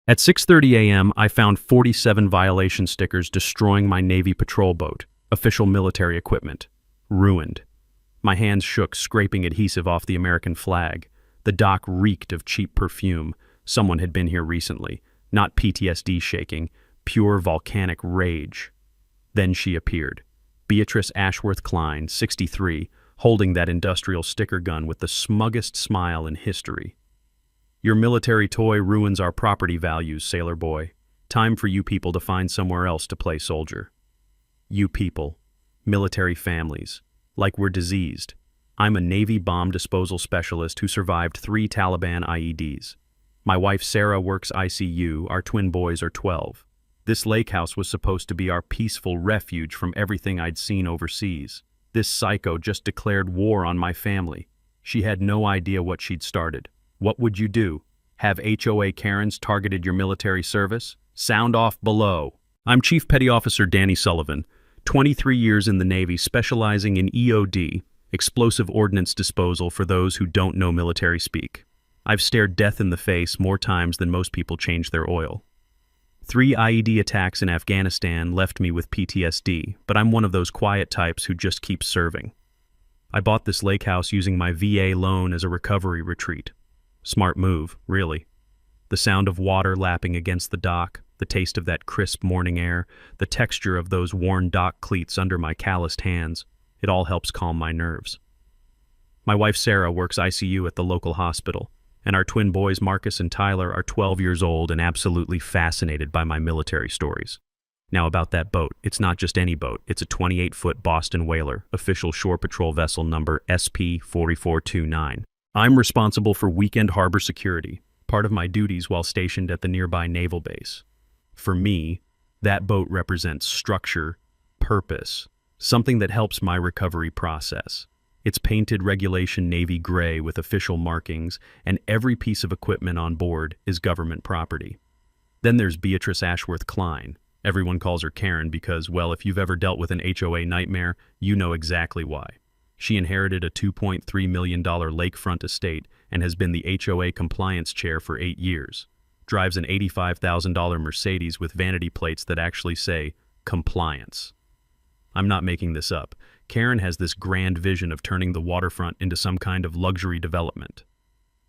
At 6:30 a.m., I found 47 violation stickers destroying my Navy patrol boat, official military equipment. Ruined. My hands shook, scraping adhesive off the American flag. The dock reeked of cheap perfume. Someone had been here recently. Not PTSD shaking, pure volcanic rage. Then she appeared. Beatrice Ashworth Klein, 63, holding that industrial sticker gun with the smuggest smile in history. Your military toy ruins our property values, sailor boy. Time for you people to find somewhere else to play soldier. You people. Military families. Like we're diseased. I'm a Navy bomb disposal specialist who survived 3 Taliban IEDs. My wife Sarah works ICU, our twin boys are 12. This lake house was supposed to be our peaceful refuge from everything I'd seen overseas. This psycho just declared war on my family. She had no idea what she'd started. What would you do? Have HOA Karens targeted your military service? Sound off below. I'm Chief Petty Officer Danny Sullivan, 23 years in the Navy specializing in EOD, explosive ordnance disposal for those who don't know military speak. I've stared death in the face more times than most people change their oil. 3 IED attacks in Afghanistan left me with PTSD, but I'm one of those quiet types who just keeps serving. I bought this lake house using my VA loan as a recovery retreat. Smart move, really. The sound of water lapping against the dock, the taste of that crisp morning air, the texture of those worn dock cleats under my calloused hands, it all helps calm my nerves. My wife Sarah works ICU at the local hospital, and our twin boys Marcus and Tyler are 12 years old and absolutely fascinated by my military stories. Now about that boat, it's not just any boat, it's a 28-foot Boston whaler, official shore patrol vessel number SP-4429. I'm responsible for weekend harbor security, part of my duties while stationed at the nearby naval base. For me, that boat represents structure, purpose, something that helps my recovery process. It's painted regulation navy gray with official markings, and every piece of equipment on board is government property. Then there's Beatrice Ashworth Klein. Everyone calls her Karen because, well, if you've ever dealt with an HOA nightmare, you know exactly why. She inherited a $2.3 million lakefront estate and has been the HOA compliance chair for 8 years. Drives an $85,000 Mercedes with vanity plates that actually say, compliance. I'm not making this up. Karen has this grand vision of turning the waterfront into some kind of luxury development.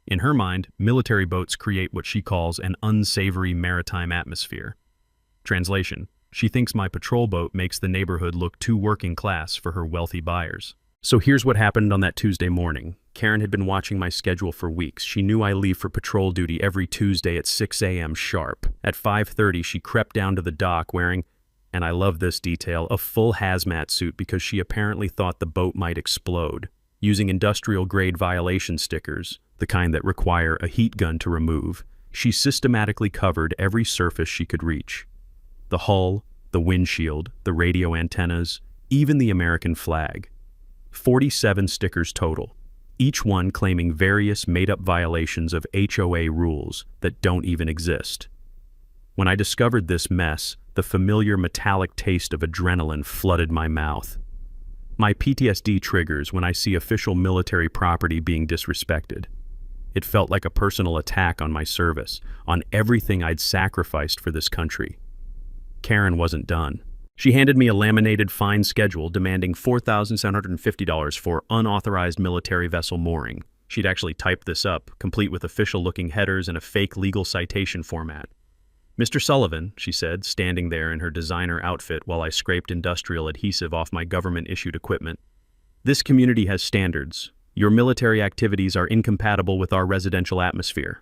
In her mind, military boats create what she calls an unsavory maritime atmosphere. Translation: she thinks my patrol boat makes the neighborhood look too working class for her wealthy buyers. So here's what happened on that Tuesday morning. Karen had been watching my schedule for weeks. She knew I leave for patrol duty every Tuesday at 6 a.m. sharp. At 5:30, she crept down to the dock wearing, and I love this detail, a full hazmat suit because she apparently thought the boat might explode. Using industrial-grade violation stickers, the kind that require a heat gun to remove, she systematically covered every surface she could reach. The hull, the windshield, the radio antennas, even the American flag. 47 stickers total, each one claiming various made-up violations of HOA rules that don't even exist. When I discovered this mess, the familiar metallic taste of adrenaline flooded my mouth. My PTSD triggers when I see official military property being disrespected. It felt like a personal attack on my service, on everything I'd sacrificed for this country. Karen wasn't done. She handed me a laminated fine schedule demanding $4,750 for unauthorized military vessel mooring. She'd actually typed this up, complete with official-looking headers and a fake legal citation format. "Mr. Sullivan," she said, standing there in her designer outfit while I scraped industrial adhesive off my government-issued equipment, "this community has standards. Your military activities are incompatible with our residential atmosphere."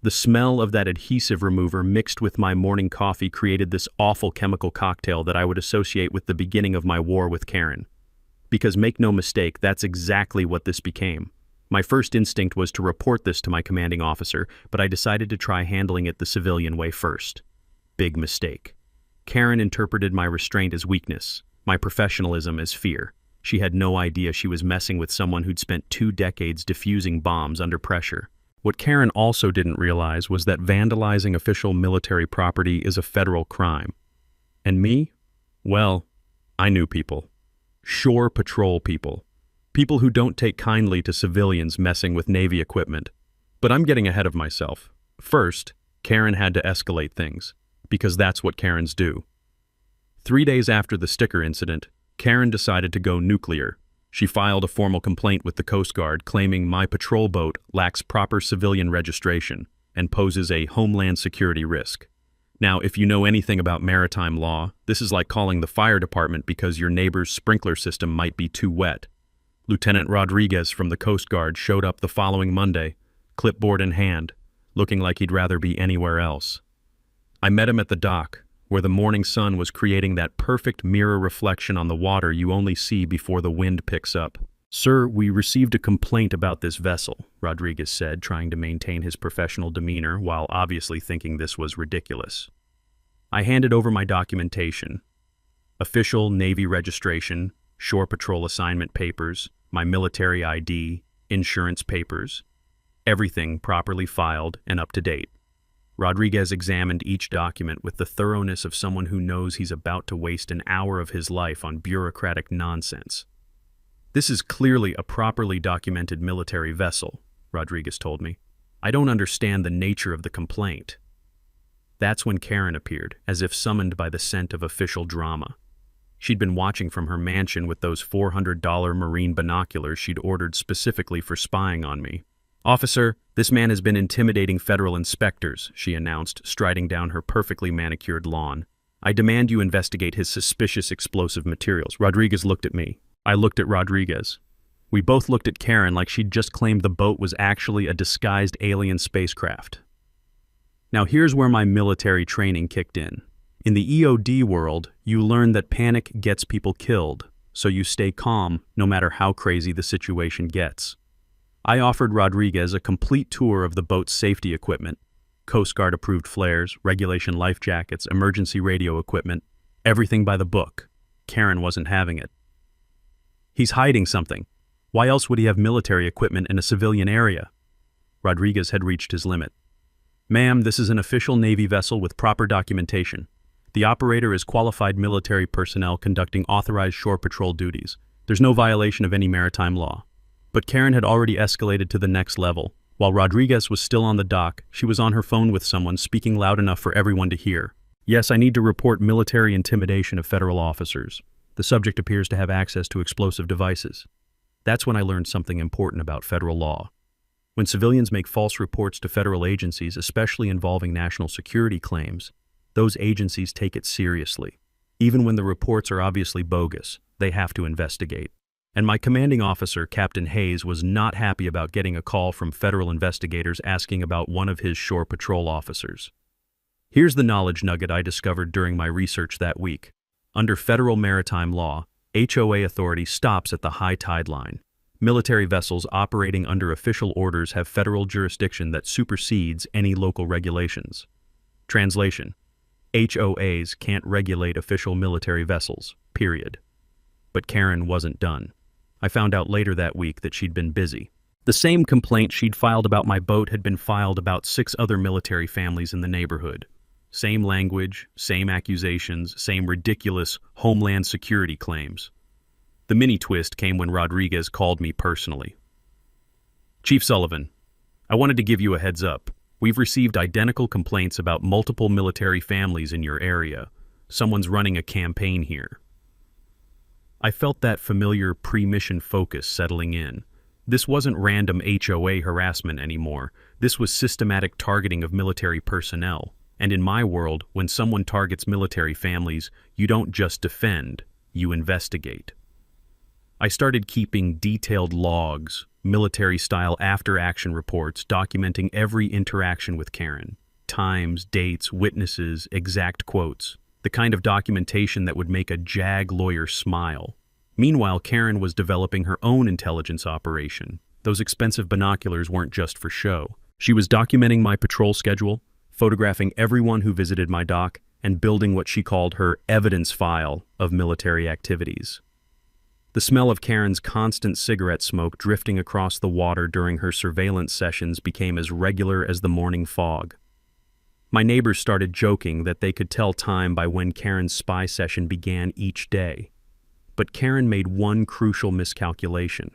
The smell of that adhesive remover mixed with my morning coffee created this awful chemical cocktail that I would associate with the beginning of my war with Karen. Because make no mistake, that's exactly what this became. My first instinct was to report this to my commanding officer, but I decided to try handling it the civilian way first. Big mistake. Karen interpreted my restraint as weakness, my professionalism as fear. She had no idea she was messing with someone who'd spent 2 decades defusing bombs under pressure. What Karen also didn't realize was that vandalizing official military property is a federal crime. And me? Well, I knew people. Shore patrol people. People who don't take kindly to civilians messing with Navy equipment. But I'm getting ahead of myself. First, Karen had to escalate things, because that's what Karens do. 3 days after the sticker incident, Karen decided to go nuclear. She filed a formal complaint with the Coast Guard claiming my patrol boat lacks proper civilian registration and poses a homeland security risk. Now, if you know anything about maritime law, this is like calling the fire department because your neighbor's sprinkler system might be too wet. Lieutenant Rodriguez from the Coast Guard showed up the following Monday, clipboard in hand, looking like he'd rather be anywhere else. I met him at the dock, where the morning sun was creating that perfect mirror reflection on the water you only see before the wind picks up. "Sir, we received a complaint about this vessel," Rodriguez said, trying to maintain his professional demeanor while obviously thinking this was ridiculous. I handed over my documentation: official Navy registration, shore patrol assignment papers, my military ID, insurance papers, everything properly filed and up to date. Rodriguez examined each document with the thoroughness of someone who knows he's about to waste an hour of his life on bureaucratic nonsense. "This is clearly a properly documented military vessel," Rodriguez told me. "I don't understand the nature of the complaint." That's when Karen appeared, as if summoned by the scent of official drama. She'd been watching from her mansion with those $400 marine binoculars she'd ordered specifically for spying on me. "Officer, this man has been intimidating federal inspectors," she announced, striding down her perfectly manicured lawn. "I demand you investigate his suspicious explosive materials." Rodriguez looked at me. I looked at Rodriguez. We both looked at Karen like she'd just claimed the boat was actually a disguised alien spacecraft. Now here's where my military training kicked in. In the EOD world, you learn that panic gets people killed, so you stay calm no matter how crazy the situation gets. I offered Rodriguez a complete tour of the boat's safety equipment: Coast Guard approved flares, regulation life jackets, emergency radio equipment, everything by the book. Karen wasn't having it. "He's hiding something. Why else would he have military equipment in a civilian area?" Rodriguez had reached his limit. "Ma'am, this is an official Navy vessel with proper documentation. The operator is qualified military personnel conducting authorized shore patrol duties. There's no violation of any maritime law." But Karen had already escalated to the next level. While Rodriguez was still on the dock, she was on her phone with someone, speaking loud enough for everyone to hear. "Yes, I need to report military intimidation of federal officers. The subject appears to have access to explosive devices." That's when I learned something important about federal law. When civilians make false reports to federal agencies, especially involving national security claims, those agencies take it seriously. Even when the reports are obviously bogus, they have to investigate. And my commanding officer, Captain Hayes, was not happy about getting a call from federal investigators asking about one of his shore patrol officers. Here's the knowledge nugget I discovered during my research that week. Under federal maritime law, HOA authority stops at the high tide line. Military vessels operating under official orders have federal jurisdiction that supersedes any local regulations. Translation: HOAs can't regulate official military vessels, period. But Karen wasn't done. I found out later that week that she'd been busy. The same complaint she'd filed about my boat had been filed about 6 other military families in the neighborhood. Same language, same accusations, same ridiculous homeland security claims. The mini twist came when Rodriguez called me personally. "Chief Sullivan, I wanted to give you a heads up. We've received identical complaints about multiple military families in your area. Someone's running a campaign here." I felt that familiar pre-mission focus settling in. This wasn't random HOA harassment anymore. This was systematic targeting of military personnel. And in my world, when someone targets military families, you don't just defend, you investigate. I started keeping detailed logs, military-style after-action reports documenting every interaction with Karen. Times, dates, witnesses, exact quotes. The kind of documentation that would make a JAG lawyer smile. Meanwhile, Karen was developing her own intelligence operation. Those expensive binoculars weren't just for show. She was documenting my patrol schedule, photographing everyone who visited my dock, and building what she called her evidence file of military activities. The smell of Karen's constant cigarette smoke drifting across the water during her surveillance sessions became as regular as the morning fog. My neighbors started joking that they could tell time by when Karen's spy session began each day. But Karen made one crucial miscalculation.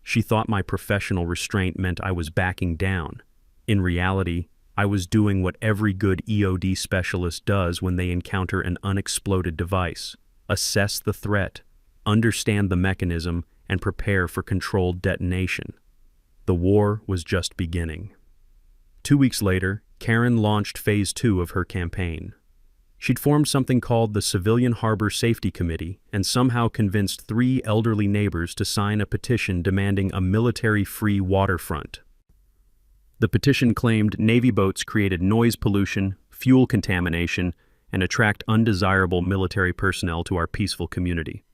She thought my professional restraint meant I was backing down. In reality, I was doing what every good EOD specialist does when they encounter an unexploded device: assess the threat, understand the mechanism, and prepare for controlled detonation. The war was just beginning. 2 weeks later, Karen launched Phase 2 of her campaign. She'd formed something called the Civilian Harbor Safety Committee and somehow convinced 3 elderly neighbors to sign a petition demanding a military-free waterfront. The petition claimed Navy boats created noise pollution, fuel contamination, and attract undesirable military personnel to our peaceful community.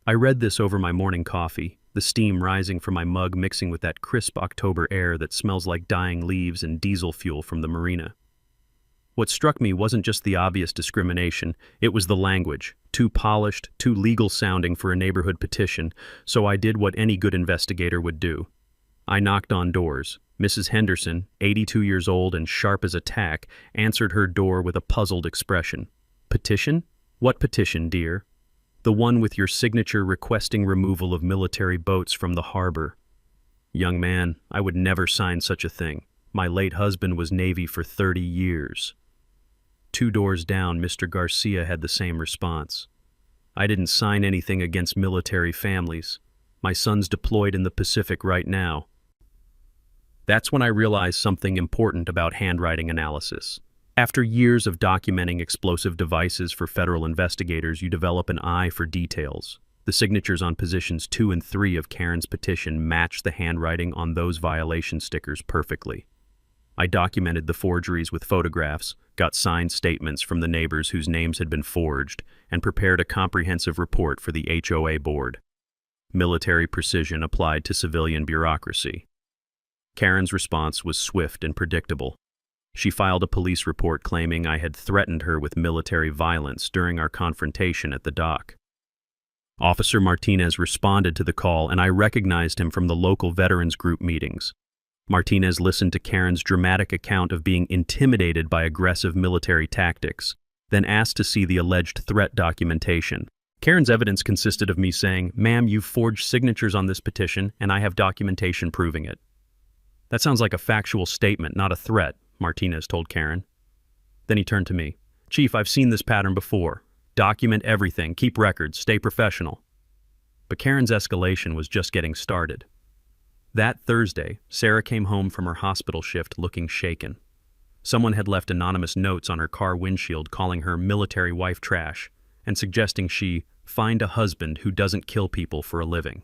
I read this over my morning coffee, the steam rising from my mug mixing with that crisp October air that smells like dying leaves and diesel fuel from the marina. What struck me wasn't just the obvious discrimination, it was the language, too polished, too legal-sounding for a neighborhood petition, so I did what any good investigator would do. I knocked on doors. Mrs. Henderson, 82 years old and sharp as a tack, answered her door with a puzzled expression. "Petition? What petition, dear?" "The one with your signature requesting removal of military boats from the harbor." "Young man, I would never sign such a thing. My late husband was Navy for 30 years. 2 doors down, Mr. Garcia had the same response. "I didn't sign anything against military families. My son's deployed in the Pacific right now." That's when I realized something important about handwriting analysis. After years of documenting explosive devices for federal investigators, you develop an eye for details. The signatures on positions 2 and 3 of Karen's petition matched the handwriting on those violation stickers perfectly. I documented the forgeries with photographs, got signed statements from the neighbors whose names had been forged, and prepared a comprehensive report for the HOA board. Military precision applied to civilian bureaucracy. Karen's response was swift and predictable. She filed a police report claiming I had threatened her with military violence during our confrontation at the dock. Officer Martinez responded to the call, and I recognized him from the local veterans group meetings. Martinez listened to Karen's dramatic account of being intimidated by aggressive military tactics, then asked to see the alleged threat documentation. Karen's evidence consisted of me saying, "Ma'am, you've forged signatures on this petition, and I have documentation proving it." "That sounds like a factual statement, not a threat," Martinez told Karen. Then he turned to me. "Chief, I've seen this pattern before. Document everything, keep records, stay professional." But Karen's escalation was just getting started. That Thursday, Sarah came home from her hospital shift looking shaken. Someone had left anonymous notes on her car windshield calling her military wife trash and suggesting she find a husband who doesn't kill people for a living.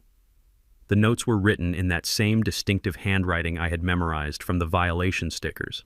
The notes were written in that same distinctive handwriting I had memorized from the violation stickers.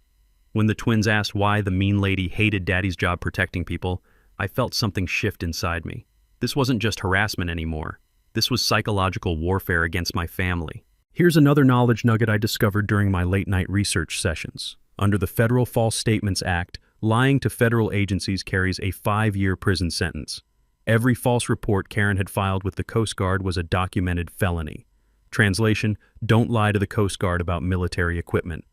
When the twins asked why the mean lady hated Daddy's job protecting people, I felt something shift inside me. This wasn't just harassment anymore. This was psychological warfare against my family. Here's another knowledge nugget I discovered during my late-night research sessions. Under the Federal False Statements Act, lying to federal agencies carries a 5-year prison sentence. Every false report Karen had filed with the Coast Guard was a documented felony. Translation: don't lie to the Coast Guard about military equipment.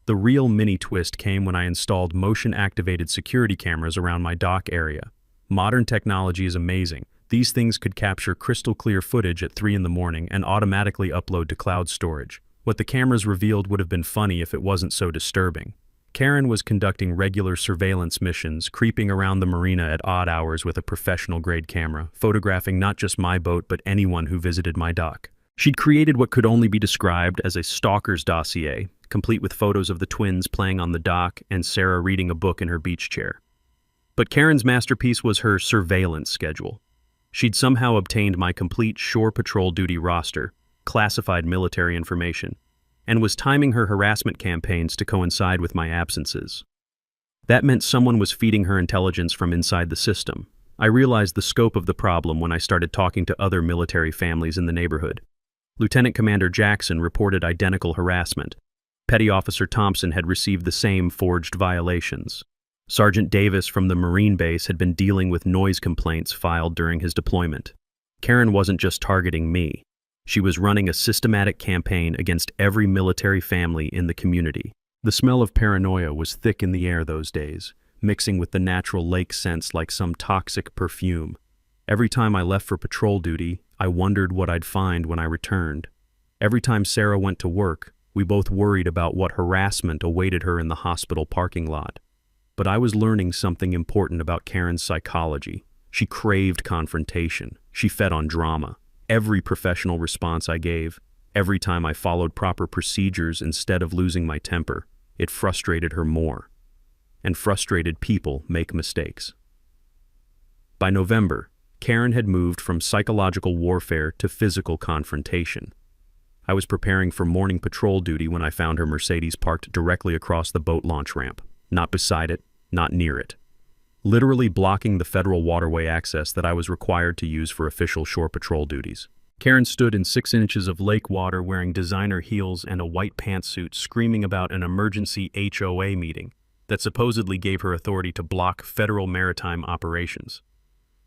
The real mini-twist came when I installed motion-activated security cameras around my dock area. Modern technology is amazing. These things could capture crystal-clear footage at 3 in the morning and automatically upload to cloud storage. What the cameras revealed would have been funny if it wasn't so disturbing. Karen was conducting regular surveillance missions, creeping around the marina at odd hours with a professional-grade camera, photographing not just my boat but anyone who visited my dock. She'd created what could only be described as a stalker's dossier, complete with photos of the twins playing on the dock and Sarah reading a book in her beach chair. But Karen's masterpiece was her surveillance schedule. She'd somehow obtained my complete shore patrol duty roster, classified military information, and was timing her harassment campaigns to coincide with my absences. That meant someone was feeding her intelligence from inside the system. I realized the scope of the problem when I started talking to other military families in the neighborhood. Lieutenant Commander Jackson reported identical harassment. Petty Officer Thompson had received the same forged violations. Sergeant Davis from the Marine base had been dealing with noise complaints filed during his deployment. Karen wasn't just targeting me. She was running a systematic campaign against every military family in the community. The smell of paranoia was thick in the air those days, mixing with the natural lake scents like some toxic perfume. Every time I left for patrol duty, I wondered what I'd find when I returned. Every time Sarah went to work, We both worried about what harassment awaited her in the hospital parking lot. But I was learning something important about Karen's psychology. She craved confrontation. She fed on drama. Every professional response I gave, every time I followed proper procedures instead of losing my temper, it frustrated her more. And frustrated people make mistakes. By November, Karen had moved from psychological warfare to physical confrontation. I was preparing for morning patrol duty when I found her Mercedes parked directly across the boat launch ramp, not beside it, not near it, literally blocking the federal waterway access that I was required to use for official shore patrol duties. Karen stood in 6 inches of lake water wearing designer heels and a white pantsuit, screaming about an emergency HOA meeting that supposedly gave her authority to block federal maritime operations.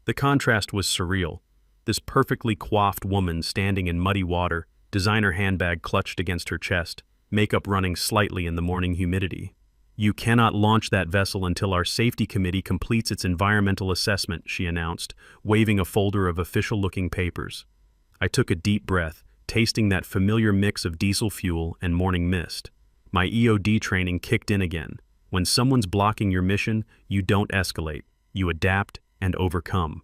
The contrast was surreal. This perfectly coiffed woman standing in muddy water, designer handbag clutched against her chest, makeup running slightly in the morning humidity. "You cannot launch that vessel until our safety committee completes its environmental assessment," she announced, waving a folder of official-looking papers. I took a deep breath, tasting that familiar mix of diesel fuel and morning mist. My EOD training kicked in again. When someone's blocking your mission, you don't escalate. You adapt and overcome.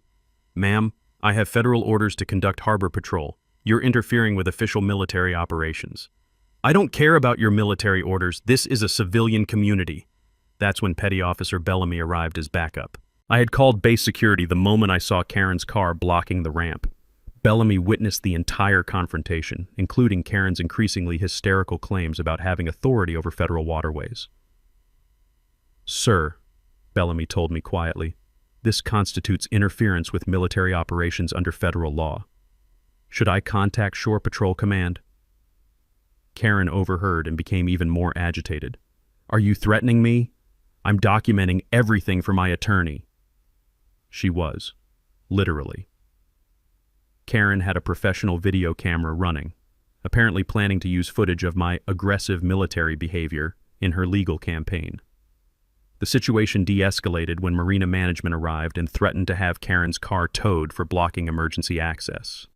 "Ma'am, I have federal orders to conduct harbor patrol. You're interfering with official military operations." "I don't care about your military orders. This is a civilian community." That's when Petty Officer Bellamy arrived as backup. I had called base security the moment I saw Karen's car blocking the ramp. Bellamy witnessed the entire confrontation, including Karen's increasingly hysterical claims about having authority over federal waterways. "Sir," Bellamy told me quietly, "this constitutes interference with military operations under federal law. Should I contact Shore Patrol Command?" Karen overheard and became even more agitated. "Are you threatening me? I'm documenting everything for my attorney." She was, literally. Karen had a professional video camera running, apparently planning to use footage of my aggressive military behavior in her legal campaign. The situation de-escalated when Marina Management arrived and threatened to have Karen's car towed for blocking emergency access.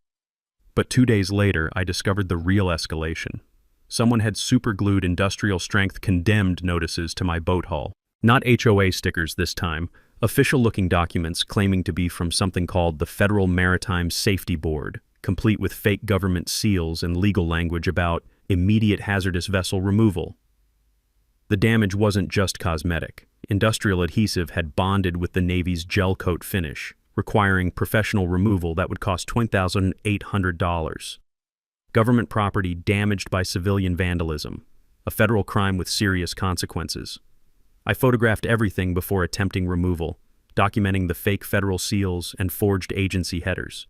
But 2 days later, I discovered the real escalation. Someone had superglued industrial-strength condemned notices to my boat hull. Not HOA stickers this time, official-looking documents claiming to be from something called the Federal Maritime Safety Board, complete with fake government seals and legal language about immediate hazardous vessel removal. The damage wasn't just cosmetic. Industrial adhesive had bonded with the Navy's gel coat finish, requiring professional removal that would cost $20,800. Government property damaged by civilian vandalism, a federal crime with serious consequences. I photographed everything before attempting removal, documenting the fake federal seals and forged agency headers.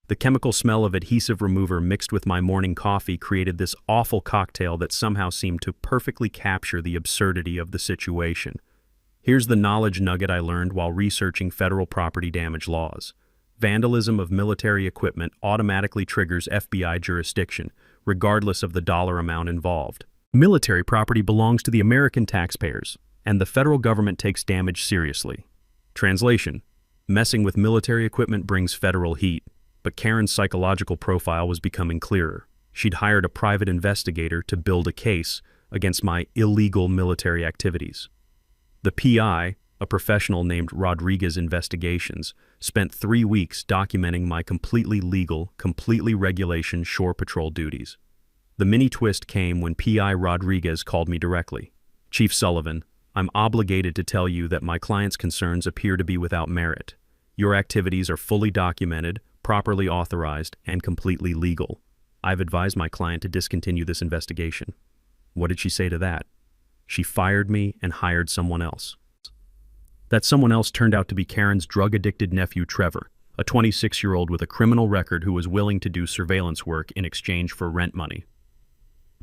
The chemical smell of adhesive remover mixed with my morning coffee created this awful cocktail that somehow seemed to perfectly capture the absurdity of the situation. Here's the knowledge nugget I learned while researching federal property damage laws. Vandalism of military equipment automatically triggers FBI jurisdiction, regardless of the dollar amount involved. Military property belongs to the American taxpayers, and the federal government takes damage seriously. Translation: messing with military equipment brings federal heat. But Karen's psychological profile was becoming clearer. She'd hired a private investigator to build a case against my illegal military activities. The PI, a professional named Rodriguez Investigations, spent 3 weeks documenting my completely legal, completely regulation shore patrol duties. The mini twist came when PI Rodriguez called me directly. "Chief Sullivan, I'm obligated to tell you that my client's concerns appear to be without merit. Your activities are fully documented, properly authorized, and completely legal. I've advised my client to discontinue this investigation." What did she say to that? She fired me and hired someone else. That someone else turned out to be Karen's drug-addicted nephew Trevor, a 26-year-old with a criminal record who was willing to do surveillance work in exchange for rent money.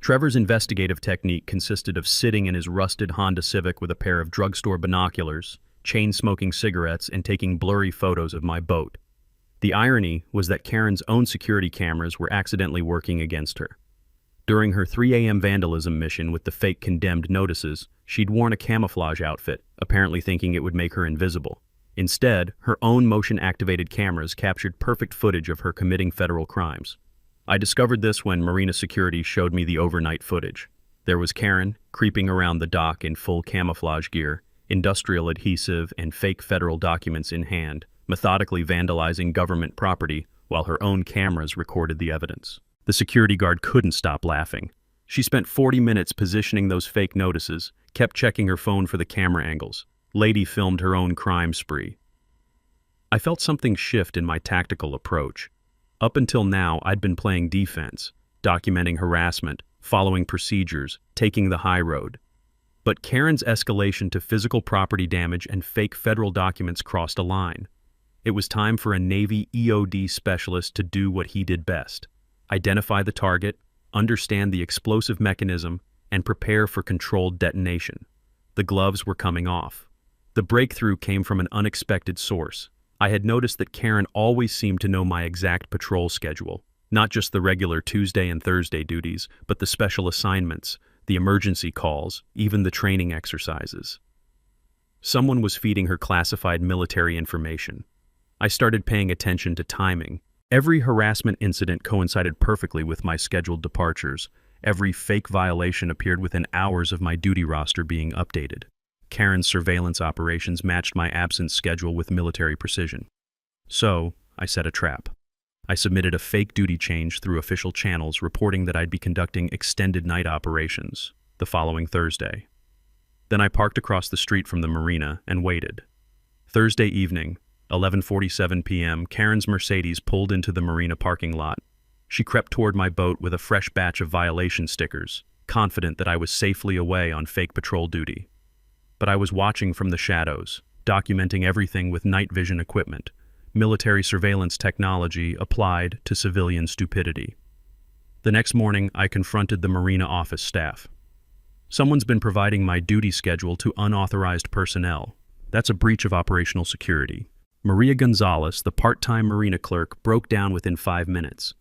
Trevor's investigative technique consisted of sitting in his rusted Honda Civic with a pair of drugstore binoculars, chain-smoking cigarettes, and taking blurry photos of my boat. The irony was that Karen's own security cameras were accidentally working against her. During her 3 a.m. vandalism mission with the fake condemned notices, she'd worn a camouflage outfit, apparently thinking it would make her invisible. Instead, her own motion-activated cameras captured perfect footage of her committing federal crimes. I discovered this when Marina Security showed me the overnight footage. There was Karen, creeping around the dock in full camouflage gear, industrial adhesive and fake federal documents in hand, methodically vandalizing government property while her own cameras recorded the evidence. The security guard couldn't stop laughing. She spent 40 minutes positioning those fake notices, kept checking her phone for the camera angles. Lady filmed her own crime spree. I felt something shift in my tactical approach. Up until now, I'd been playing defense, documenting harassment, following procedures, taking the high road. But Karen's escalation to physical property damage and fake federal documents crossed a line. It was time for a Navy EOD specialist to do what he did best: identify the target, understand the explosive mechanism, and prepare for controlled detonation. The gloves were coming off. The breakthrough came from an unexpected source. I had noticed that Karen always seemed to know my exact patrol schedule, not just the regular Tuesday and Thursday duties, but the special assignments, the emergency calls, even the training exercises. Someone was feeding her classified military information. I started paying attention to timing. Every harassment incident coincided perfectly with my scheduled departures. Every fake violation appeared within hours of my duty roster being updated. Karen's surveillance operations matched my absence schedule with military precision. So, I set a trap. I submitted a fake duty change through official channels reporting that I'd be conducting extended night operations the following Thursday. Then I parked across the street from the marina and waited. Thursday evening, 11:47 p.m., Karen's Mercedes pulled into the marina parking lot. She crept toward my boat with a fresh batch of violation stickers, confident that I was safely away on fake patrol duty. But I was watching from the shadows, documenting everything with night vision equipment, military surveillance technology applied to civilian stupidity. The next morning, I confronted the marina office staff. Someone's been providing my duty schedule to unauthorized personnel. That's a breach of operational security. Maria Gonzalez, the part-time marina clerk, broke down within 5 minutes.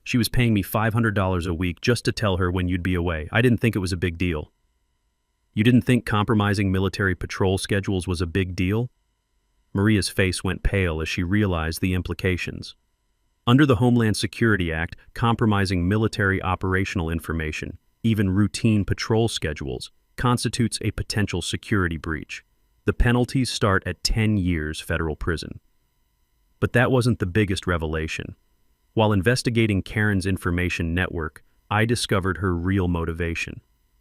She was paying me $500 a week just to tell her when you'd be away. I didn't think it was a big deal. You didn't think compromising military patrol schedules was a big deal? Maria's face went pale as she realized the implications. Under the Homeland Security Act, compromising military operational information, even routine patrol schedules, constitutes a potential security breach. The penalties start at 10 years federal prison. But that wasn't the biggest revelation. While investigating Karen's information network, I discovered her real motivation.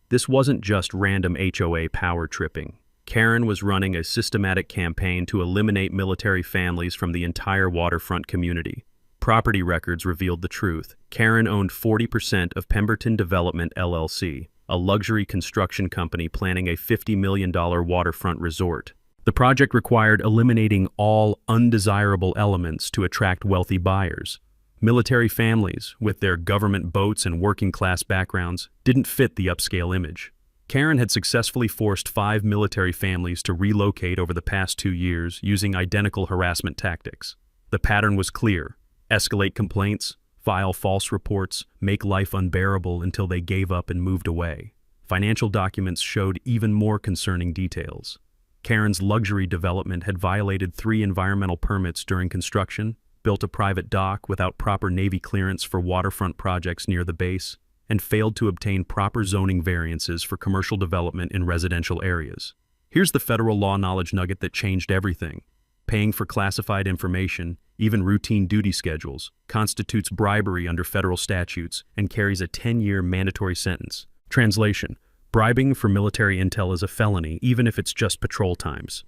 This wasn't just random HOA power tripping. Karen was running a systematic campaign to eliminate military families from the entire waterfront community. Property records revealed the truth. Karen owned 40% of Pemberton Development LLC, a luxury construction company planning a $50 million waterfront resort. The project required eliminating all undesirable elements to attract wealthy buyers. Military families, with their government boats and working-class backgrounds, didn't fit the upscale image. Karen had successfully forced 5 military families to relocate over the past 2 years using identical harassment tactics. The pattern was clear: escalate complaints, file false reports, make life unbearable until they gave up and moved away. Financial documents showed even more concerning details. Karen's luxury development had violated 3 environmental permits during construction, built a private dock without proper Navy clearance for waterfront projects near the base, and failed to obtain proper zoning variances for commercial development in residential areas. Here's the federal law knowledge nugget that changed everything. Paying for classified information, even routine duty schedules, constitutes bribery under federal statutes and carries a 10-year mandatory sentence. Translation: bribing for military intel is a felony, even if it's just patrol times.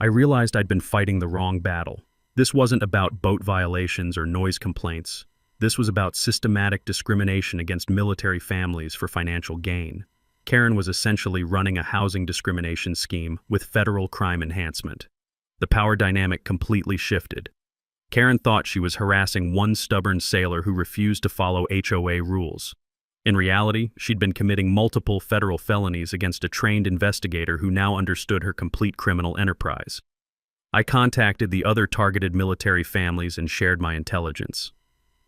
I realized I'd been fighting the wrong battle. This wasn't about boat violations or noise complaints. This was about systematic discrimination against military families for financial gain. Karen was essentially running a housing discrimination scheme with federal crime enhancement. The power dynamic completely shifted. Karen thought she was harassing one stubborn sailor who refused to follow HOA rules. In reality, she'd been committing multiple federal felonies against a trained investigator who now understood her complete criminal enterprise. I contacted the other targeted military families and shared my intelligence.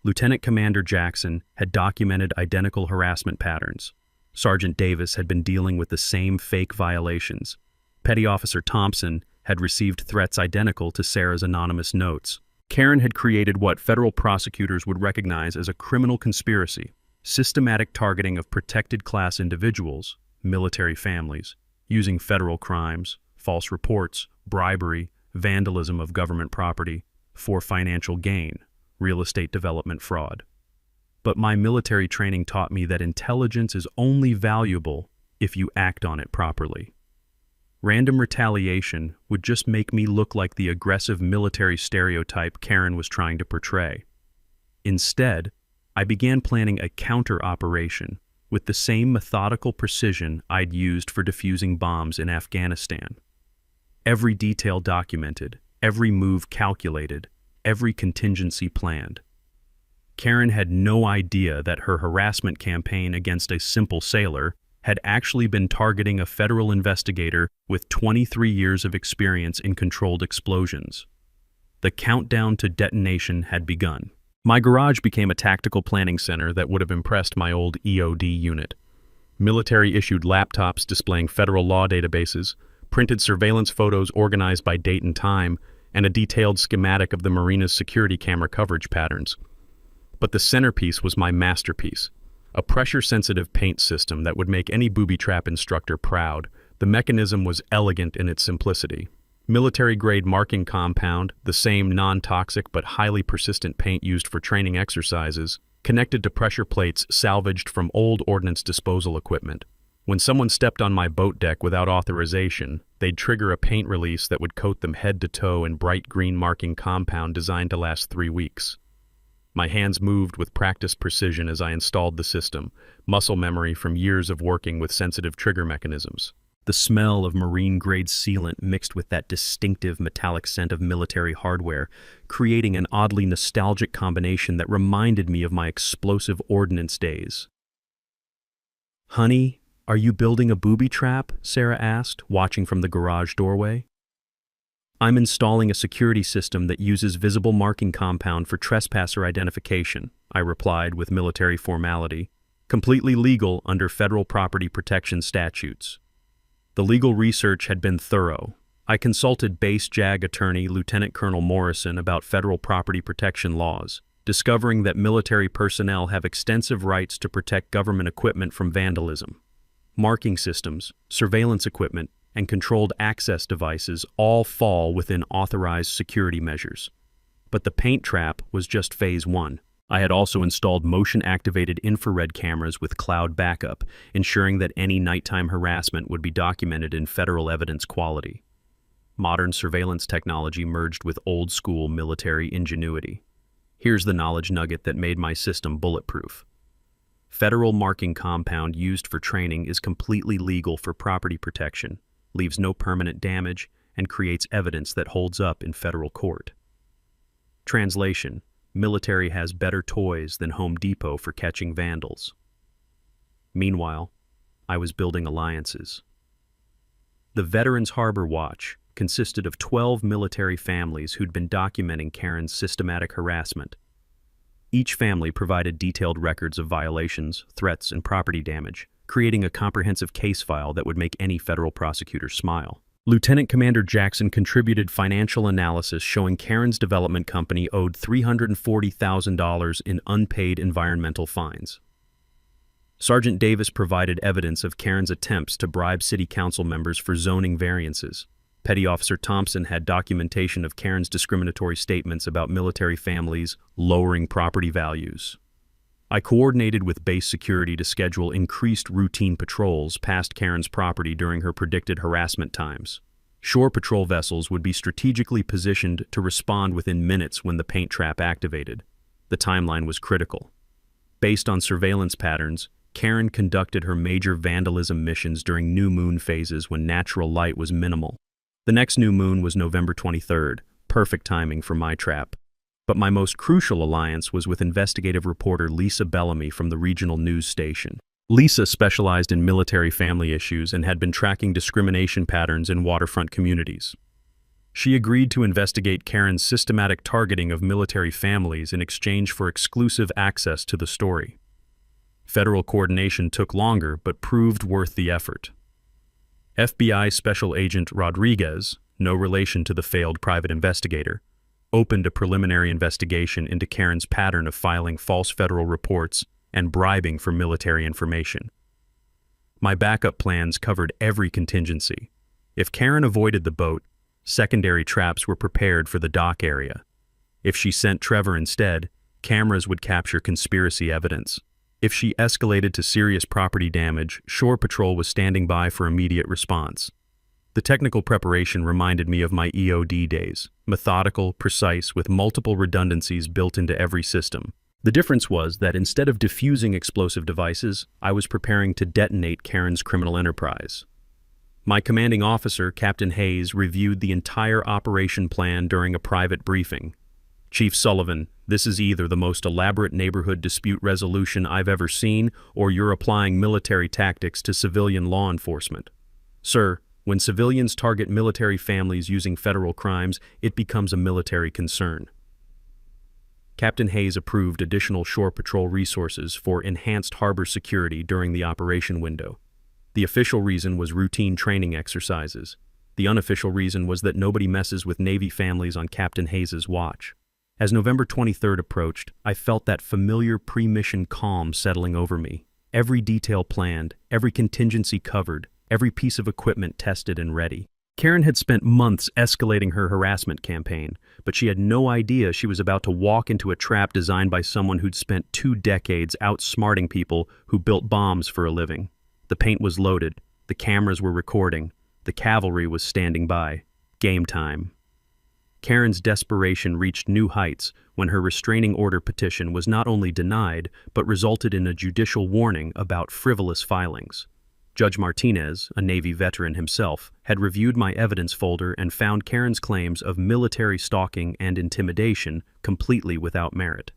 Lieutenant Commander Jackson had documented identical harassment patterns. Sergeant Davis had been dealing with the same fake violations. Petty Officer Thompson had received threats identical to Sarah's anonymous notes. Karen had created what federal prosecutors would recognize as a criminal conspiracy, systematic targeting of protected class individuals, military families, using federal crimes, false reports, bribery, vandalism of government property, for financial gain, real estate development fraud. But my military training taught me that intelligence is only valuable if you act on it properly. Random retaliation would just make me look like the aggressive military stereotype Karen was trying to portray. Instead, I began planning a counter-operation with the same methodical precision I'd used for defusing bombs in Afghanistan. Every detail documented, every move calculated, every contingency planned. Karen had no idea that her harassment campaign against a simple sailor had actually been targeting a federal investigator with 23 years of experience in controlled explosions. The countdown to detonation had begun. My garage became a tactical planning center that would have impressed my old EOD unit. Military-issued laptops displaying federal law databases, printed surveillance photos organized by date and time, and a detailed schematic of the Marina's security camera coverage patterns. But the centerpiece was my masterpiece. A pressure-sensitive paint system that would make any booby trap instructor proud. The mechanism was elegant in its simplicity. Military-grade marking compound, the same non-toxic but highly persistent paint used for training exercises, connected to pressure plates salvaged from old ordnance disposal equipment. When someone stepped on my boat deck without authorization, they'd trigger a paint release that would coat them head to toe in bright green marking compound designed to last 3 weeks. My hands moved with practiced precision as I installed the system, muscle memory from years of working with sensitive trigger mechanisms. The smell of marine-grade sealant mixed with that distinctive metallic scent of military hardware, creating an oddly nostalgic combination that reminded me of my explosive ordnance days. "Honey, are you building a booby trap?" Sarah asked, watching from the garage doorway. "I'm installing a security system that uses visible marking compound for trespasser identification," I replied with military formality, completely legal under federal property protection statutes. The legal research had been thorough. I consulted Base JAG attorney Lieutenant Colonel Morrison about federal property protection laws, discovering that military personnel have extensive rights to protect government equipment from vandalism. Marking systems, surveillance equipment, and controlled access devices all fall within authorized security measures. But the paint trap was just phase 1. I had also installed motion-activated infrared cameras with cloud backup, ensuring that any nighttime harassment would be documented in federal evidence quality. Modern surveillance technology merged with old-school military ingenuity. Here's the knowledge nugget that made my system bulletproof. Federal marking compound used for training is completely legal for property protection, leaves no permanent damage, and creates evidence that holds up in federal court. Translation: military has better toys than Home Depot for catching vandals. Meanwhile, I was building alliances. The Veterans Harbor Watch consisted of 12 military families who'd been documenting Karen's systematic harassment. Each family provided detailed records of violations, threats, and property damage, creating a comprehensive case file that would make any federal prosecutor smile. Lieutenant Commander Jackson contributed financial analysis showing Karen's development company owed $340,000 in unpaid environmental fines. Sergeant Davis provided evidence of Karen's attempts to bribe city council members for zoning variances. Petty Officer Thompson had documentation of Karen's discriminatory statements about military families lowering property values. I coordinated with base security to schedule increased routine patrols past Karen's property during her predicted harassment times. Shore patrol vessels would be strategically positioned to respond within minutes when the paint trap activated. The timeline was critical. Based on surveillance patterns, Karen conducted her major vandalism missions during new moon phases when natural light was minimal. The next new moon was November 23rd, perfect timing for my trap. But my most crucial alliance was with investigative reporter Lisa Bellamy from the regional news station. Lisa specialized in military family issues and had been tracking discrimination patterns in waterfront communities. She agreed to investigate Karen's systematic targeting of military families in exchange for exclusive access to the story. Federal coordination took longer but proved worth the effort. FBI Special Agent Rodriguez, no relation to the failed private investigator, opened a preliminary investigation into Karen's pattern of filing false federal reports and bribing for military information. My backup plans covered every contingency. If Karen avoided the boat, secondary traps were prepared for the dock area. If she sent Trevor instead, cameras would capture conspiracy evidence. If she escalated to serious property damage, Shore Patrol was standing by for immediate response. The technical preparation reminded me of my EOD days, methodical, precise, with multiple redundancies built into every system. The difference was that instead of defusing explosive devices, I was preparing to detonate Karen's criminal enterprise. My commanding officer, Captain Hayes, reviewed the entire operation plan during a private briefing. "Chief Sullivan, this is either the most elaborate neighborhood dispute resolution I've ever seen, or you're applying military tactics to civilian law enforcement. Sir, when civilians target military families using federal crimes, it becomes a military concern." Captain Hayes approved additional Shore Patrol resources for enhanced harbor security during the operation window. The official reason was routine training exercises. The unofficial reason was that nobody messes with Navy families on Captain Hayes's watch. As November 23rd approached, I felt that familiar pre-mission calm settling over me. Every detail planned, every contingency covered, every piece of equipment tested and ready. Karen had spent months escalating her harassment campaign, but she had no idea she was about to walk into a trap designed by someone who'd spent 2 decades outsmarting people who built bombs for a living. The paint was loaded, the cameras were recording, the cavalry was standing by. Game time. Karen's desperation reached new heights when her restraining order petition was not only denied, but resulted in a judicial warning about frivolous filings. Judge Martinez, a Navy veteran himself, had reviewed my evidence folder and found Karen's claims of military stalking and intimidation completely without merit.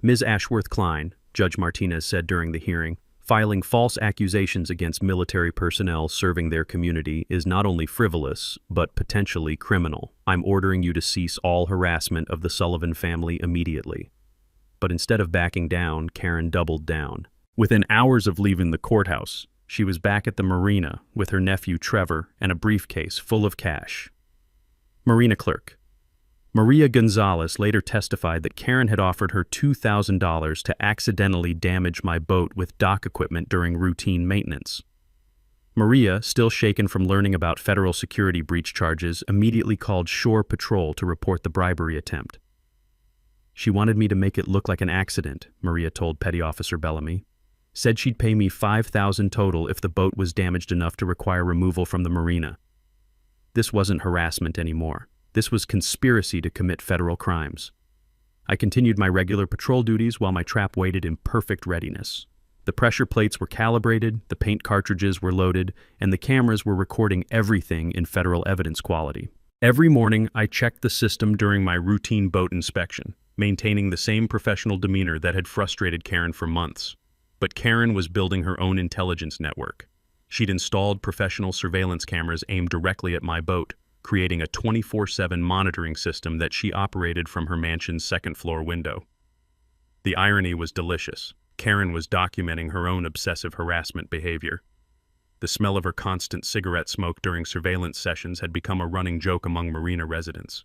Ms. Ashworth-Klein, Judge Martinez said during the hearing, filing false accusations against military personnel serving their community is not only frivolous, but potentially criminal. I'm ordering you to cease all harassment of the Sullivan family immediately. But instead of backing down, Karen doubled down. Within hours of leaving the courthouse, she was back at the marina with her nephew Trevor and a briefcase full of cash. Marina clerk. Maria Gonzalez later testified that Karen had offered her $2,000 to accidentally damage my boat with dock equipment during routine maintenance. Maria, still shaken from learning about federal security breach charges, immediately called Shore Patrol to report the bribery attempt. "She wanted me to make it look like an accident," Maria told Petty Officer Bellamy. "Said she'd pay me $5,000 total if the boat was damaged enough to require removal from the marina." This wasn't harassment anymore. This was conspiracy to commit federal crimes. I continued my regular patrol duties while my trap waited in perfect readiness. The pressure plates were calibrated, the paint cartridges were loaded, and the cameras were recording everything in federal evidence quality. Every morning, I checked the system during my routine boat inspection, maintaining the same professional demeanor that had frustrated Karen for months. But Karen was building her own intelligence network. She'd installed professional surveillance cameras aimed directly at my boat, creating a 24/7 monitoring system that she operated from her mansion's second-floor window. The irony was delicious. Karen was documenting her own obsessive harassment behavior. The smell of her constant cigarette smoke during surveillance sessions had become a running joke among marina residents.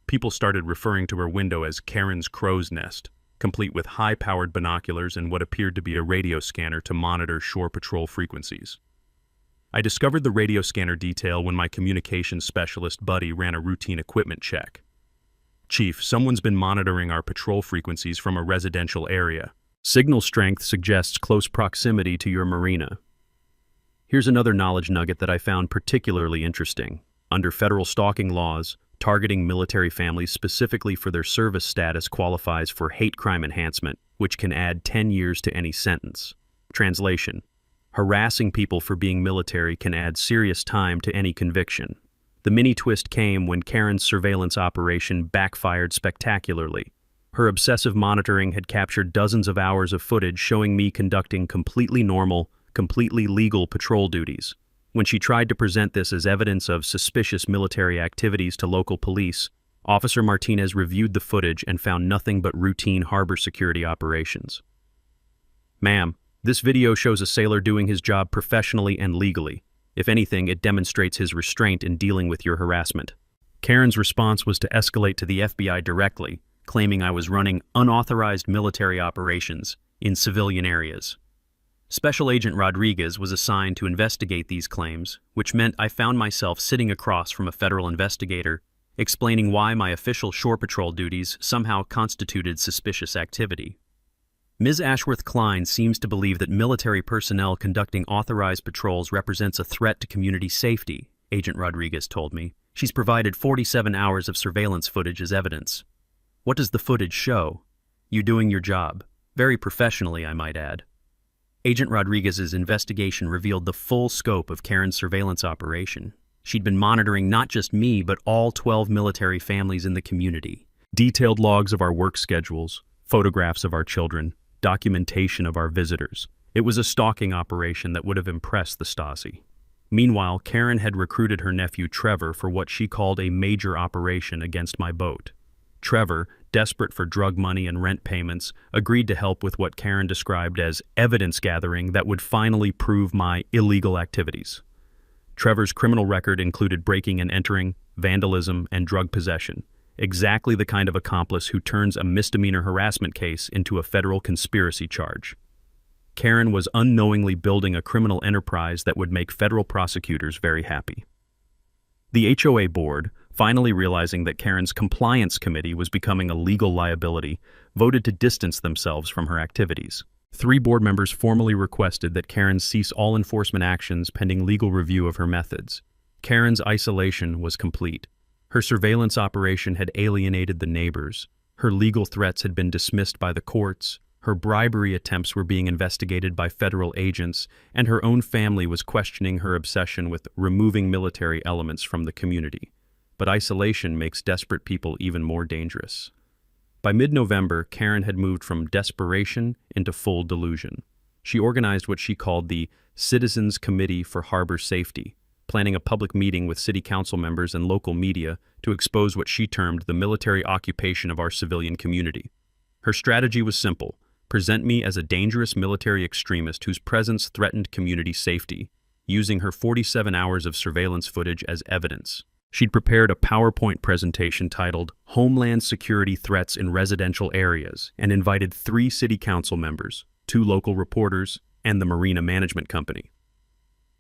People started referring to her window as Karen's crow's nest, complete with high-powered binoculars and what appeared to be a radio scanner to monitor Shore Patrol frequencies. I discovered the radio scanner detail when my communications specialist buddy ran a routine equipment check. "Chief, someone's been monitoring our patrol frequencies from a residential area. Signal strength suggests close proximity to your marina." Here's another knowledge nugget that I found particularly interesting. Under federal stalking laws, targeting military families specifically for their service status qualifies for hate crime enhancement, which can add 10 years to any sentence. Translation: harassing people for being military can add serious time to any conviction. The mini-twist came when Karen's surveillance operation backfired spectacularly. Her obsessive monitoring had captured dozens of hours of footage showing me conducting completely normal, completely legal patrol duties. When she tried to present this as evidence of suspicious military activities to local police, Officer Martinez reviewed the footage and found nothing but routine harbor security operations. "Ma'am, this video shows a sailor doing his job professionally and legally. If anything, it demonstrates his restraint in dealing with your harassment." Karen's response was to escalate to the FBI directly, claiming I was running unauthorized military operations in civilian areas. Special Agent Rodriguez was assigned to investigate these claims, which meant I found myself sitting across from a federal investigator, explaining why my official shore patrol duties somehow constituted suspicious activity. Ms. Ashworth-Klein seems to believe that military personnel conducting authorized patrols represents a threat to community safety, Agent Rodriguez told me. She's provided 47 hours of surveillance footage as evidence. What does the footage show? You doing your job. Very professionally, I might add. Agent Rodriguez's investigation revealed the full scope of Karen's surveillance operation. She'd been monitoring not just me, but all 12 military families in the community. Detailed logs of our work schedules, photographs of our children, documentation of our visitors. It was a stalking operation that would have impressed the Stasi. Meanwhile, Karen had recruited her nephew Trevor for what she called a major operation against my boat. Trevor, desperate for drug money and rent payments, agreed to help with what Karen described as evidence gathering that would finally prove my illegal activities. Trevor's criminal record included breaking and entering, vandalism, and drug possession, exactly the kind of accomplice who turns a misdemeanor harassment case into a federal conspiracy charge. Karen was unknowingly building a criminal enterprise that would make federal prosecutors very happy. The HOA board, finally realizing that Karen's compliance committee was becoming a legal liability, voted to distance themselves from her activities. 3 board members formally requested that Karen cease all enforcement actions pending legal review of her methods. Karen's isolation was complete. Her surveillance operation had alienated the neighbors. Her legal threats had been dismissed by the courts. Her bribery attempts were being investigated by federal agents, and her own family was questioning her obsession with removing military elements from the community. But isolation makes desperate people even more dangerous. By mid-November, Karen had moved from desperation into full delusion. She organized what she called the Citizens Committee for Harbor Safety, planning a public meeting with city council members and local media to expose what she termed the military occupation of our civilian community. Her strategy was simple: present me as a dangerous military extremist whose presence threatened community safety, using her 47 hours of surveillance footage as evidence. She'd prepared a PowerPoint presentation titled Homeland Security Threats in Residential Areas and invited 3 city council members, 2 local reporters, and the Marina Management Company.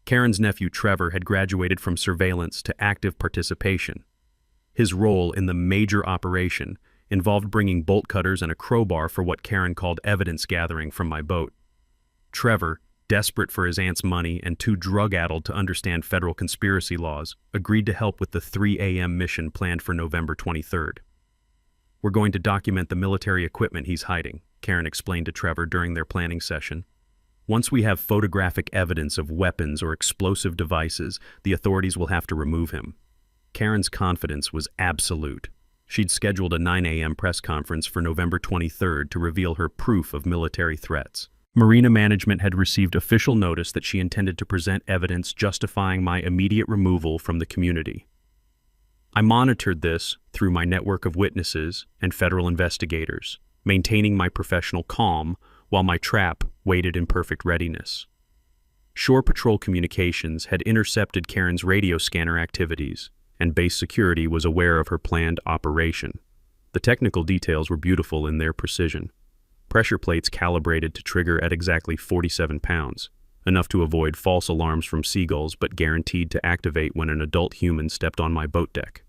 Karen's nephew Trevor had graduated from surveillance to active participation. His role in the major operation involved bringing bolt cutters and a crowbar for what Karen called evidence gathering from my boat. Trevor, desperate for his aunt's money and too drug-addled to understand federal conspiracy laws, agreed to help with the 3 a.m. mission planned for November 23rd. We're going to document the military equipment he's hiding, Karen explained to Trevor during their planning session. Once we have photographic evidence of weapons or explosive devices, the authorities will have to remove him. Karen's confidence was absolute. She'd scheduled a 9 a.m. press conference for November 23rd to reveal her proof of military threats. Marina Management had received official notice that she intended to present evidence justifying my immediate removal from the community. I monitored this through my network of witnesses and federal investigators, maintaining my professional calm while my trap waited in perfect readiness. Shore Patrol Communications had intercepted Karen's radio scanner activities, and base security was aware of her planned operation. The technical details were beautiful in their precision. Pressure plates calibrated to trigger at exactly 47 pounds, enough to avoid false alarms from seagulls but guaranteed to activate when an adult human stepped on my boat deck.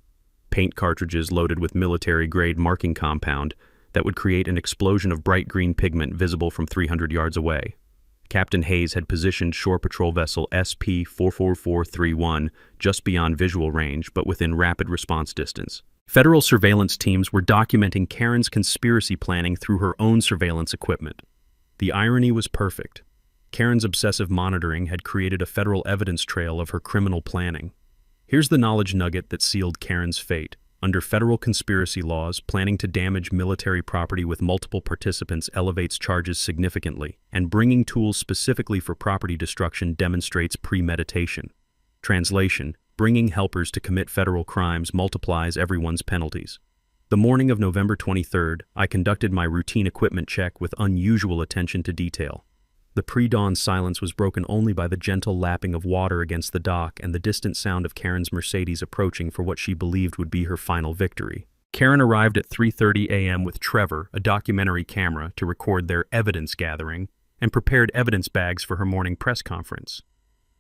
Paint cartridges loaded with military-grade marking compound that would create an explosion of bright green pigment visible from 300 yards away. Captain Hayes had positioned Shore Patrol vessel SP-44431 just beyond visual range but within rapid response distance. Federal surveillance teams were documenting Karen's conspiracy planning through her own surveillance equipment. The irony was perfect. Karen's obsessive monitoring had created a federal evidence trail of her criminal planning. Here's the knowledge nugget that sealed Karen's fate. Under federal conspiracy laws, planning to damage military property with multiple participants elevates charges significantly, and bringing tools specifically for property destruction demonstrates premeditation. Translation: bringing helpers to commit federal crimes multiplies everyone's penalties. The morning of November 23rd, I conducted my routine equipment check with unusual attention to detail. The The pre-dawn silence was broken only by the gentle lapping of water against the dock and the distant sound of Karen's Mercedes approaching for what she believed would be her final victory. Karen arrived at 3:30 a.m. with Trevor, a documentary camera, to record their evidence gathering, and prepared evidence bags for her morning press conference.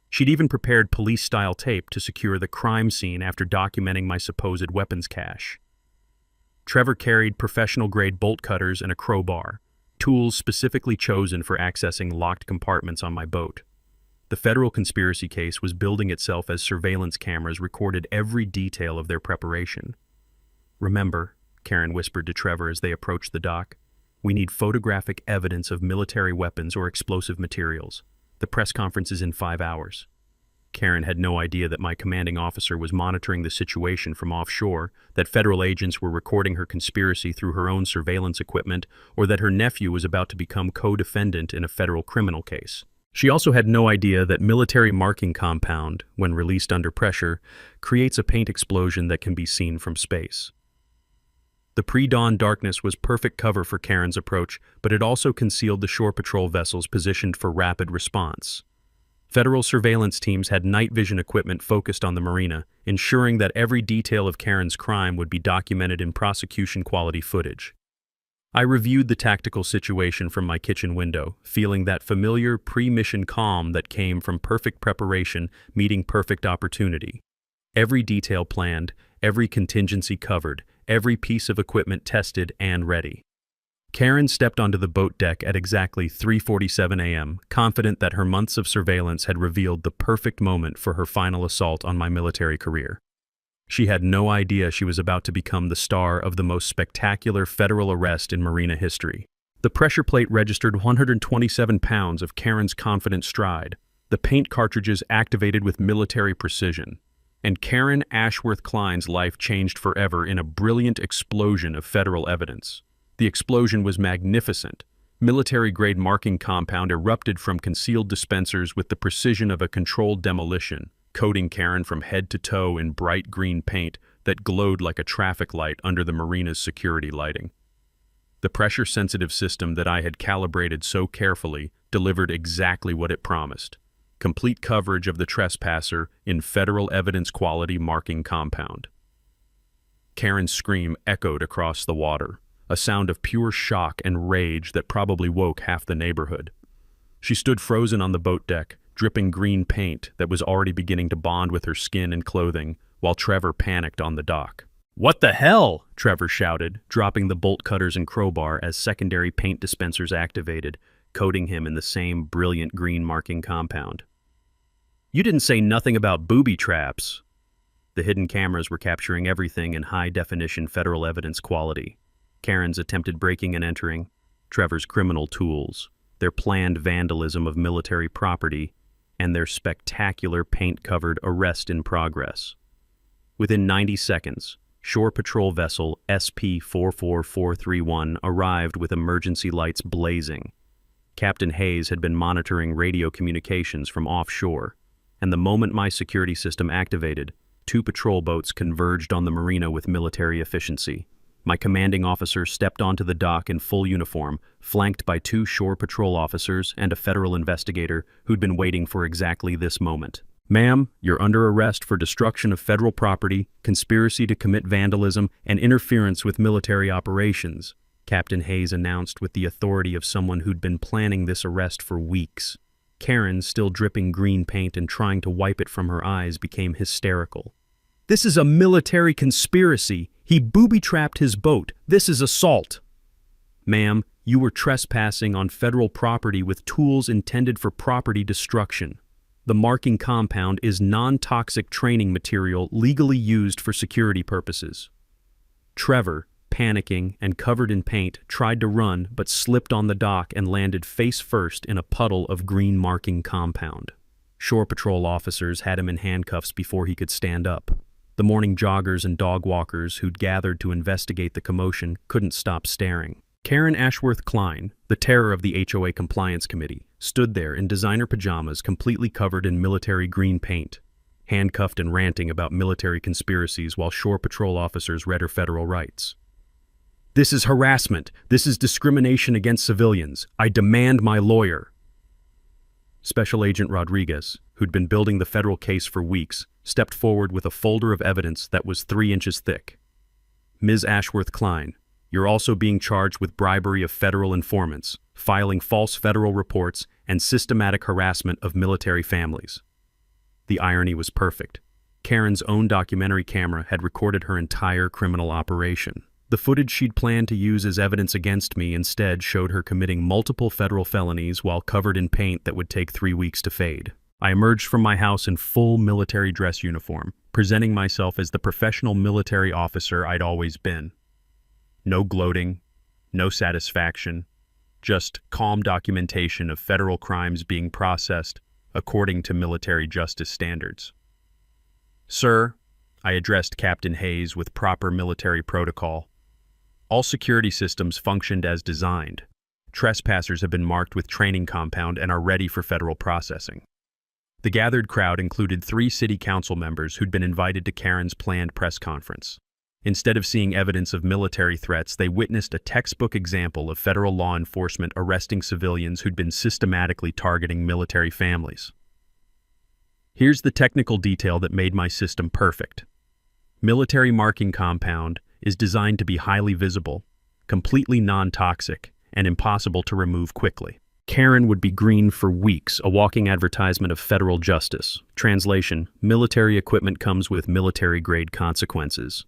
She'd even prepared police-style tape to secure the crime scene after documenting my supposed weapons cache. Trevor carried professional-grade bolt cutters and a crowbar, tools specifically chosen for accessing locked compartments on my boat. The federal conspiracy case was building itself as surveillance cameras recorded every detail of their preparation. "Remember," Karen whispered to Trevor as they approached the dock, "we need photographic evidence of military weapons or explosive materials. The press conference is in 5 hours." Karen had no idea that my commanding officer was monitoring the situation from offshore, that federal agents were recording her conspiracy through her own surveillance equipment, or that her nephew was about to become co-defendant in a federal criminal case. She also had no idea that military marking compound, when released under pressure, creates a paint explosion that can be seen from space. The pre-dawn darkness was perfect cover for Karen's approach, but it also concealed the shore patrol vessels positioned for rapid response. Federal surveillance teams had night vision equipment focused on the marina, ensuring that every detail of Karen's crime would be documented in prosecution-quality footage. I reviewed the tactical situation from my kitchen window, feeling that familiar pre-mission calm that came from perfect preparation meeting perfect opportunity. Every detail planned, every contingency covered, every piece of equipment tested and ready. Karen stepped onto the boat deck at exactly 3:47 a.m., confident that her months of surveillance had revealed the perfect moment for her final assault on my military career. She had no idea she was about to become the star of the most spectacular federal arrest in marina history. The pressure plate registered 127 pounds of Karen's confident stride, the paint cartridges activated with military precision, and Karen Ashworth Klein's life changed forever in a brilliant explosion of federal evidence. The explosion was magnificent. Military-grade marking compound erupted from concealed dispensers with the precision of a controlled demolition, coating Karen from head to toe in bright green paint that glowed like a traffic light under the marina's security lighting. The pressure-sensitive system that I had calibrated so carefully delivered exactly what it promised: complete coverage of the trespasser in federal evidence-quality marking compound. Karen's scream echoed across the water, a sound of pure shock and rage that probably woke half the neighborhood. She stood frozen on the boat deck, dripping green paint that was already beginning to bond with her skin and clothing, while Trevor panicked on the dock. "What the hell?" Trevor shouted, dropping the bolt cutters and crowbar as secondary paint dispensers activated, coating him in the same brilliant green marking compound. "You didn't say nothing about booby traps." The hidden cameras were capturing everything in high-definition federal evidence quality. Karen's attempted breaking and entering, Trevor's criminal tools, their planned vandalism of military property, and their spectacular paint-covered arrest in progress. Within 90 seconds, Shore Patrol vessel SP-44431 arrived with emergency lights blazing. Captain Hayes had been monitoring radio communications from offshore, and the moment my security system activated, 2 patrol boats converged on the marina with military efficiency. My commanding officer stepped onto the dock in full uniform, flanked by 2 shore patrol officers and a federal investigator who'd been waiting for exactly this moment. "Ma'am, you're under arrest for destruction of federal property, conspiracy to commit vandalism, and interference with military operations," Captain Hayes announced with the authority of someone who'd been planning this arrest for weeks. Karen, still dripping green paint and trying to wipe it from her eyes, became hysterical. "This is a military conspiracy. He booby-trapped his boat. This is assault." "Ma'am, you were trespassing on federal property with tools intended for property destruction. The marking compound is non-toxic training material legally used for security purposes." Trevor, panicking and covered in paint, tried to run but slipped on the dock and landed face first in a puddle of green marking compound. Shore Patrol officers had him in handcuffs before he could stand up. The morning joggers and dog walkers who'd gathered to investigate the commotion couldn't stop staring. Karen Ashworth Klein, the terror of the HOA Compliance Committee, stood there in designer pajamas completely covered in military green paint, handcuffed and ranting about military conspiracies while Shore Patrol officers read her federal rights. "This is harassment. This is discrimination against civilians. I demand my lawyer." Special Agent Rodriguez, who'd been building the federal case for weeks, stepped forward with a folder of evidence that was 3 inches thick. Ms. Ashworth Klein, you're also being charged with bribery of federal informants, filing false federal reports, and systematic harassment of military families. The irony was perfect. Karen's own documentary camera had recorded her entire criminal operation. The footage she'd planned to use as evidence against me instead showed her committing multiple federal felonies while covered in paint that would take 3 weeks to fade. I emerged from my house in full military dress uniform, presenting myself as the professional military officer I'd always been. No gloating, no satisfaction, just calm documentation of federal crimes being processed according to military justice standards. Sir, I addressed Captain Hayes with proper military protocol. All security systems functioned as designed. Trespassers have been marked with training compound and are ready for federal processing. The gathered crowd included 3 city council members who'd been invited to Karen's planned press conference. Instead of seeing evidence of military threats, they witnessed a textbook example of federal law enforcement arresting civilians who'd been systematically targeting military families. Here's the technical detail that made my system perfect. Military marking compound is designed to be highly visible, completely non-toxic, and impossible to remove quickly. Karen would be green for weeks, a walking advertisement of federal justice. Translation: military equipment comes with military-grade consequences.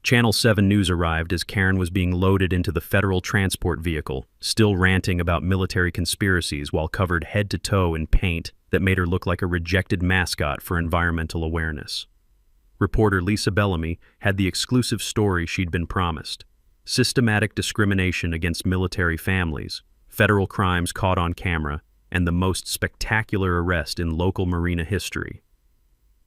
Channel 7 News arrived as Karen was being loaded into the federal transport vehicle, still ranting about military conspiracies while covered head to toe in paint that made her look like a rejected mascot for environmental awareness. Reporter Lisa Bellamy had the exclusive story she'd been promised: systematic discrimination against military families, federal crimes caught on camera, and the most spectacular arrest in local marina history.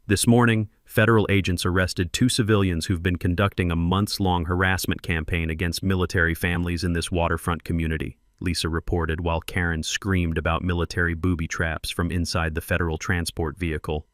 This morning, federal agents arrested 2 civilians who've been conducting a months-long harassment campaign against military families in this waterfront community, Lisa reported while Karen screamed about military booby traps from inside the federal transport vehicle.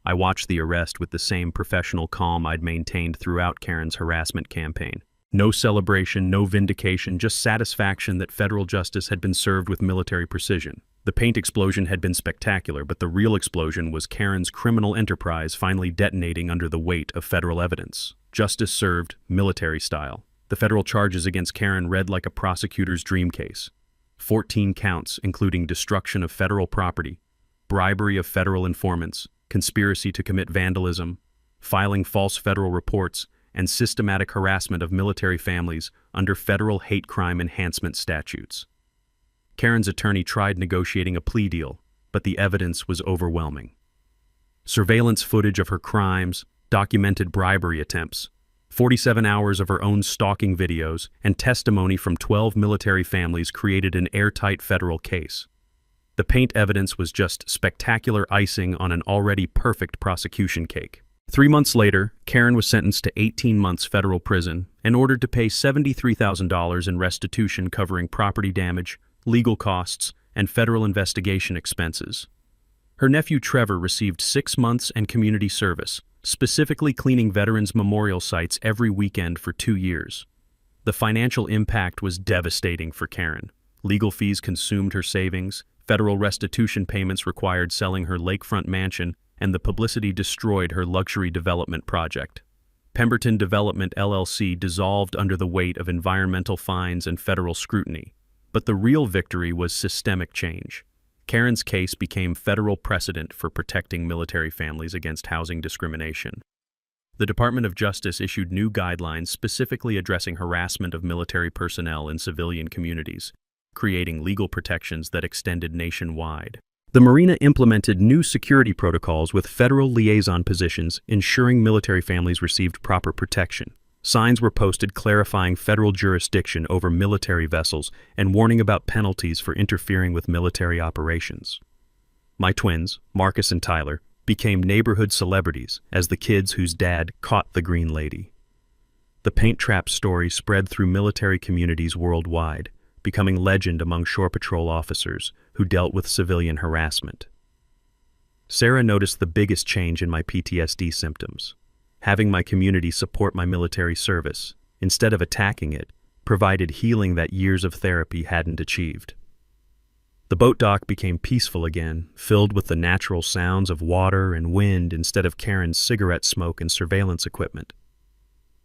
I watched the arrest with the same professional calm I'd maintained throughout Karen's harassment campaign. No celebration, no vindication, just satisfaction that federal justice had been served with military precision. The paint explosion had been spectacular, but the real explosion was Karen's criminal enterprise finally detonating under the weight of federal evidence. Justice served, military style. The federal charges against Karen read like a prosecutor's dream case. 14 counts, including destruction of federal property, bribery of federal informants, conspiracy to commit vandalism, filing false federal reports, and systematic harassment of military families under federal hate crime enhancement statutes. Karen's attorney tried negotiating a plea deal, but the evidence was overwhelming. Surveillance footage of her crimes, documented bribery attempts, 47 hours of her own stalking videos, and testimony from 12 military families created an airtight federal case. The paint evidence was just spectacular icing on an already perfect prosecution cake. 3 months later, Karen was sentenced to 18 months federal prison and ordered to pay $73,000 in restitution covering property damage, legal costs, and federal investigation expenses. Her nephew Trevor received 6 months and community service, specifically cleaning veterans' memorial sites every weekend for 2 years. The financial impact was devastating for Karen. Legal fees consumed her savings, federal restitution payments required selling her lakefront mansion, and the publicity destroyed her luxury development project. Pemberton Development LLC dissolved under the weight of environmental fines and federal scrutiny. But the real victory was systemic change. Karen's case became federal precedent for protecting military families against housing discrimination. The Department of Justice issued new guidelines specifically addressing harassment of military personnel in civilian communities, creating legal protections that extended nationwide. The Marina implemented new security protocols with federal liaison positions, ensuring military families received proper protection. Signs were posted clarifying federal jurisdiction over military vessels and warning about penalties for interfering with military operations. My twins, Marcus and Tyler, became neighborhood celebrities as the kids whose dad caught the Green Lady. The paint trap story spread through military communities worldwide, becoming legend among shore patrol officers who dealt with civilian harassment. Sarah noticed the biggest change in my PTSD symptoms. Having my community support my military service, instead of attacking it, provided healing that years of therapy hadn't achieved. The boat dock became peaceful again, filled with the natural sounds of water and wind instead of Karen's cigarette smoke and surveillance equipment.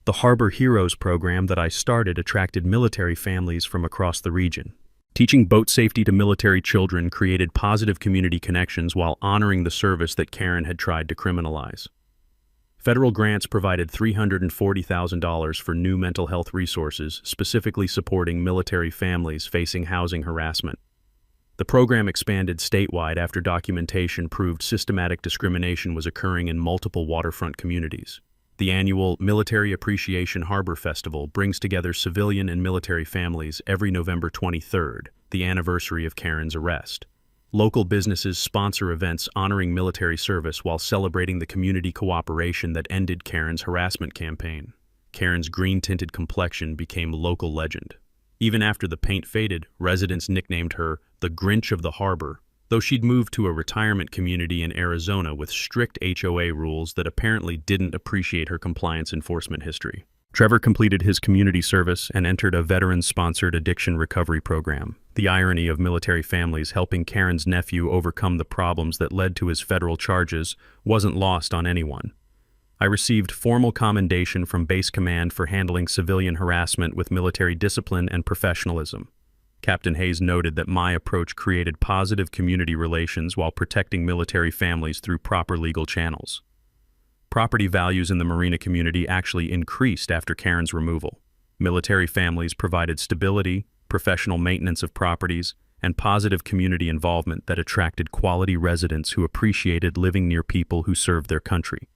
The Harbor Heroes program that I started attracted military families from across the region. Teaching boat safety to military children created positive community connections while honoring the service that Karen had tried to criminalize. Federal grants provided $340,000 for new mental health resources, specifically supporting military families facing housing harassment. The program expanded statewide after documentation proved systematic discrimination was occurring in multiple waterfront communities. The annual Military Appreciation Harbor Festival brings together civilian and military families every November 23rd, the anniversary of Karen's arrest. Local businesses sponsor events honoring military service while celebrating the community cooperation that ended Karen's harassment campaign. Karen's green-tinted complexion became local legend. Even after the paint faded, residents nicknamed her the Grinch of the Harbor, though she'd moved to a retirement community in Arizona with strict HOA rules that apparently didn't appreciate her compliance enforcement history. Trevor completed his community service and entered a veteran-sponsored addiction recovery program. The irony of military families helping Karen's nephew overcome the problems that led to his federal charges wasn't lost on anyone. I received formal commendation from Base Command for handling civilian harassment with military discipline and professionalism. Captain Hayes noted that my approach created positive community relations while protecting military families through proper legal channels. Property values in the marina community actually increased after Karen's removal. Military families provided stability, professional maintenance of properties, and positive community involvement that attracted quality residents who appreciated living near people who served their country.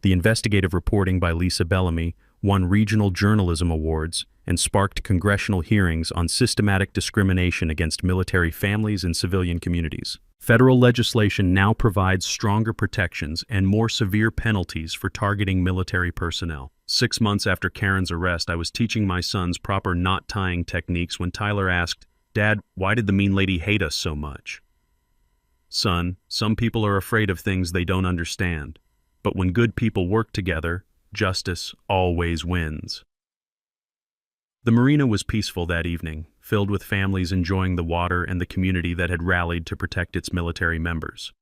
The investigative reporting by Lisa Bellamy won regional journalism awards and sparked congressional hearings on systematic discrimination against military families and civilian communities. Federal legislation now provides stronger protections and more severe penalties for targeting military personnel. 6 months after Karen's arrest, I was teaching my sons proper knot-tying techniques when Tyler asked, "Dad, why did the mean lady hate us so much?" "Son, some people are afraid of things they don't understand. But when good people work together, justice always wins." The marina was peaceful that evening, filled with families enjoying the water and the community that had rallied to protect its military members.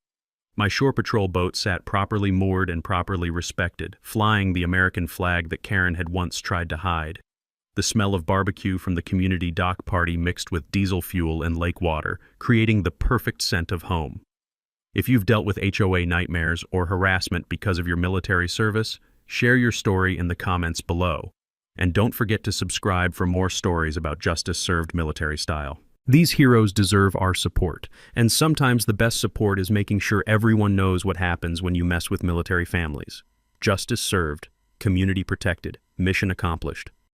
My shore patrol boat sat properly moored and properly respected, flying the American flag that Karen had once tried to hide. The smell of barbecue from the community dock party mixed with diesel fuel and lake water, creating the perfect scent of home. If you've dealt with HOA nightmares or harassment because of your military service, share your story in the comments below. And don't forget to subscribe for more stories about justice served military style. These heroes deserve our support, and sometimes the best support is making sure everyone knows what happens when you mess with military families. Justice served, community protected, mission accomplished.